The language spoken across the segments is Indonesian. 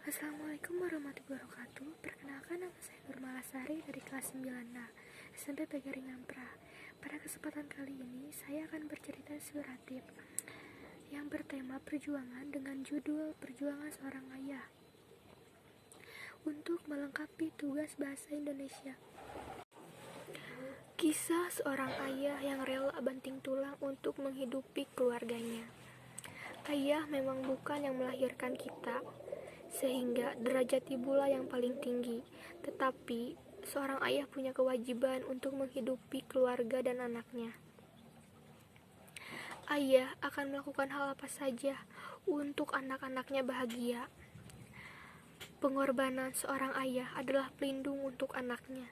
Assalamualaikum warahmatullahi wabarakatuh. Perkenalkan, nama saya Nur Malasari dari kelas 9A SMP PGRI Ngampra. Pada kesempatan kali ini saya akan bercerita inspiratif yang bertema perjuangan dengan judul Perjuangan Seorang Ayah untuk melengkapi tugas bahasa Indonesia. Kisah seorang ayah yang rela banting tulang untuk menghidupi keluarganya. Ayah memang bukan yang melahirkan kita, sehingga derajat ibulah yang paling tinggi, tetapi seorang ayah punya kewajiban untuk menghidupi keluarga dan anaknya. Ayah akan melakukan hal apa saja untuk anak-anaknya bahagia. Pengorbanan seorang ayah adalah pelindung untuk anaknya.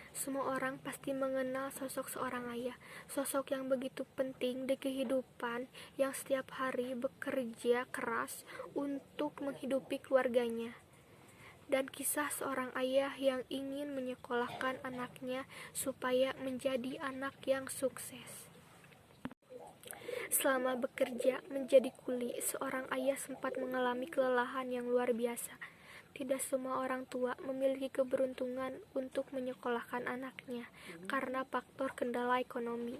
Semua orang pasti mengenal sosok seorang ayah, sosok yang begitu penting di kehidupan, yang setiap hari bekerja keras untuk menghidupi keluarganya. Dan kisah seorang ayah yang ingin menyekolahkan anaknya supaya menjadi anak yang sukses. Selama bekerja menjadi kuli, seorang ayah sempat mengalami kelelahan yang luar biasa. Tidak semua orang tua memiliki keberuntungan untuk menyekolahkan anaknya karena faktor kendala ekonomi.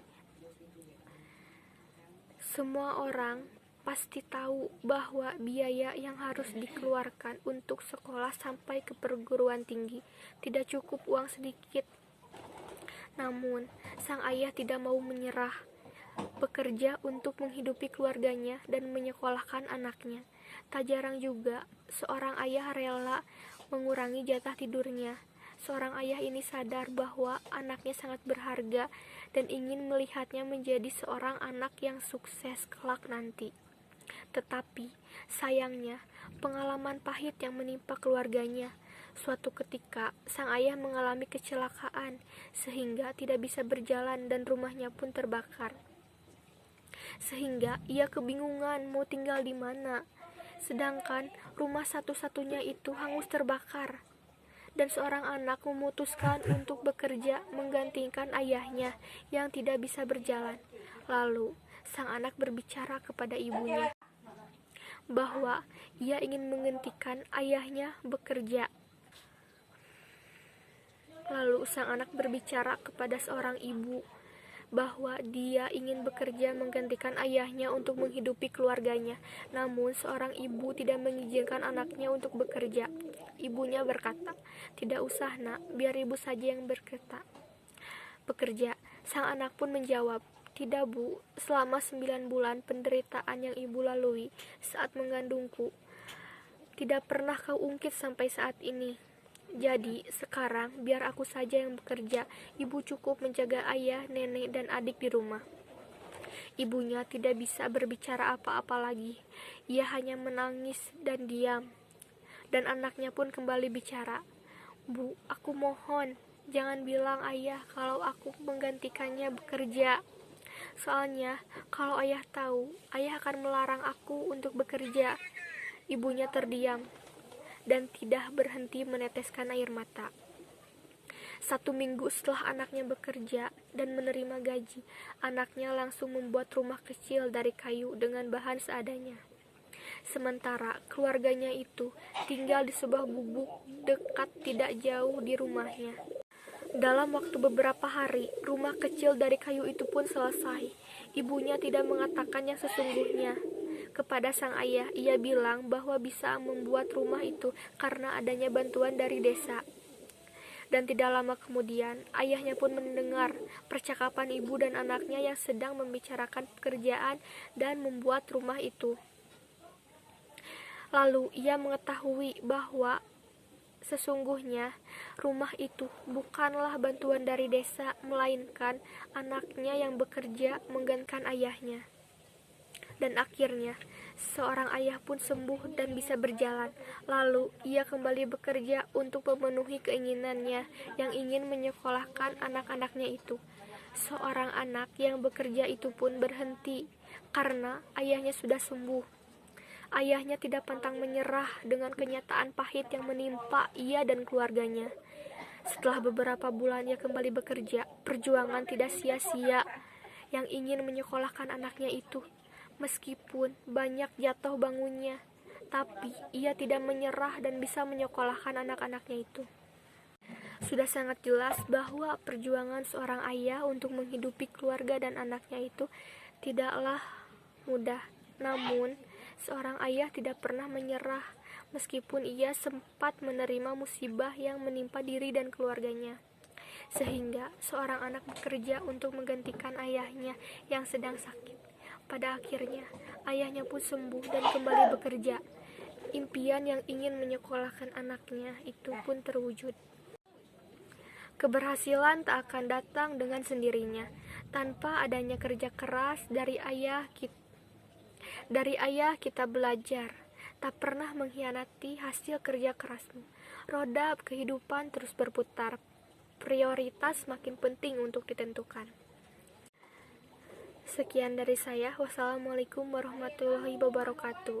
Semua orang pasti tahu bahwa biaya yang harus dikeluarkan untuk sekolah sampai ke perguruan tinggi tidak cukup uang sedikit. Namun, sang ayah tidak mau menyerah, bekerja untuk menghidupi keluarganya dan menyekolahkan anaknya. Tak jarang juga seorang ayah rela mengurangi jatah tidurnya. Seorang ayah ini sadar bahwa anaknya sangat berharga dan ingin melihatnya menjadi seorang anak yang sukses kelak nanti. Tetapi sayangnya, pengalaman pahit yang menimpa keluarganya. Suatu ketika, sang ayah mengalami kecelakaan sehingga tidak bisa berjalan dan rumahnya pun terbakar. Sehingga ia kebingungan mau tinggal di mana. Sedangkan rumah satu-satunya itu hangus terbakar. Dan seorang anak memutuskan untuk bekerja menggantikan ayahnya yang tidak bisa berjalan. Lalu, sang anak berbicara kepada ibunya bahwa ia ingin menggantikan ayahnya bekerja. Lalu sang anak berbicara kepada seorang ibu bahwa dia ingin bekerja menggantikan ayahnya untuk menghidupi keluarganya. Namun seorang ibu tidak mengizinkan anaknya untuk bekerja. Ibunya berkata, "Tidak usah nak, biar ibu saja yang bekerja." Sang anak pun menjawab, "Tidak bu, selama 9 bulan penderitaan yang ibu lalui saat mengandungku tidak pernah kau ungkit sampai saat ini. Jadi sekarang biar aku saja yang bekerja. Ibu cukup menjaga ayah, nenek, dan adik di rumah." Ibunya tidak bisa berbicara apa-apa lagi. Ia hanya menangis dan diam. Dan anaknya pun kembali bicara, "Bu, aku mohon, jangan bilang ayah kalau aku menggantikannya bekerja. Soalnya kalau ayah tahu, ayah akan melarang aku untuk bekerja." Ibunya terdiam dan tidak berhenti meneteskan air mata. 1 minggu setelah anaknya bekerja dan menerima gaji, anaknya langsung membuat rumah kecil dari kayu dengan bahan seadanya. Sementara keluarganya itu tinggal di sebuah gubuk dekat tidak jauh di rumahnya. Dalam waktu beberapa hari, rumah kecil dari kayu itu pun selesai. Ibunya tidak mengatakan yang sesungguhnya kepada sang ayah. Ia bilang bahwa bisa membuat rumah itu karena adanya bantuan dari desa. Dan tidak lama kemudian, ayahnya pun mendengar percakapan ibu dan anaknya yang sedang membicarakan pekerjaan dan membuat rumah itu. Lalu ia mengetahui bahwa sesungguhnya rumah itu bukanlah bantuan dari desa, melainkan anaknya yang bekerja menggantikan ayahnya. Dan akhirnya seorang ayah pun sembuh dan bisa berjalan. Lalu ia kembali bekerja untuk memenuhi keinginannya yang ingin menyekolahkan anak-anaknya itu. Seorang anak yang bekerja itu pun berhenti karena ayahnya sudah sembuh. Ayahnya tidak pantang menyerah dengan kenyataan pahit yang menimpa ia dan keluarganya. Setelah beberapa bulan ia kembali bekerja. Perjuangan tidak sia-sia yang ingin menyekolahkan anaknya itu. Meskipun banyak jatuh bangunnya, tapi ia tidak menyerah dan bisa menyekolahkan anak-anaknya itu. Sudah sangat jelas bahwa perjuangan seorang ayah untuk menghidupi keluarga dan anaknya itu tidaklah mudah. Namun, seorang ayah tidak pernah menyerah meskipun ia sempat menerima musibah yang menimpa diri dan keluarganya. Sehingga seorang anak bekerja untuk menggantikan ayahnya yang sedang sakit. Pada akhirnya, ayahnya pun sembuh dan kembali bekerja. Impian yang ingin menyekolahkan anaknya itu pun terwujud. Keberhasilan tak akan datang dengan sendirinya tanpa adanya kerja keras dari ayah kita. Dari ayah kita belajar, tak pernah mengkhianati hasil kerja kerasmu. Roda kehidupan terus berputar. Prioritas makin penting untuk ditentukan. Sekian dari saya. Wassalamualaikum warahmatullahi wabarakatuh.